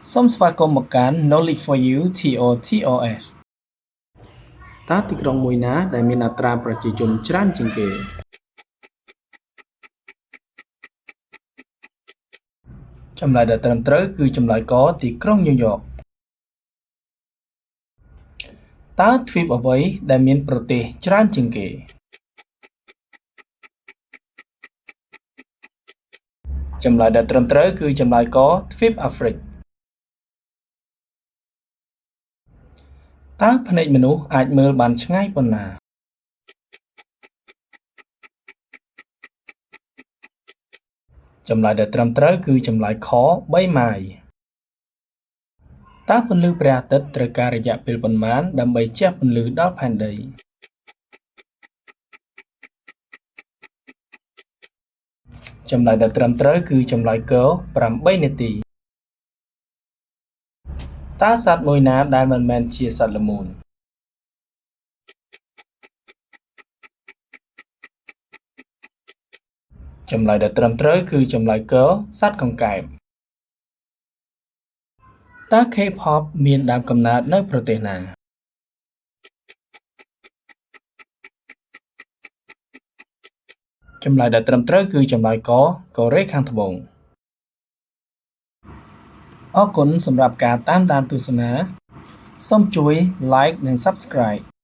សូមស្វាគមន៍មកកាន់ Knowledge for You TOTOS តើទីក្រុងមួយណាដែលមានអត្រាប្រជាជនច្រើនជាងគេចម្លើយដែលត្រឹមត្រូវគឺចម្លើយកទីក្រុងញូវយ៉កតើទ្វីបអ្វីដែលមានប្រទេសច្រើនជាងគេចម្លើយដែលត្រឹមត្រូវគឺចម្លើយកទ្វីបអាហ្វ្រិកតើភ្នែកមនុស្សអាចមើលបានឆ្ងាយប៉ុណ្ណាចម្លើយដែលត្រឹមត្រូវគឺចម្លើយខ3ម៉ាយតើពន្លឺព្រះអាទិត្យត្រូវការរយៈពេលប៉ុន្មានដើម្បីជះពន្លឺដល់ផែនដីចម្លើយដែលត្រឹមត្រូវគឺចម្លើយក8នាទីតើសត្វមួយណាដែលមិនមែនជាសត្វល្មូនចម្លើយដែលត្រឹមត្រូវគឺចម្លើយកសត្វកង្កែបតើ K-pop មានដើមកំណើតនៅប្រទេសណាចម្លើយដែលត្រឹមត្រូវគឺចម្លើយកកូរ៉េខាងត្បូងអរគុណសម្រាប់ការតាមដានទស្សនាសូមជួយ Like និង Subscribe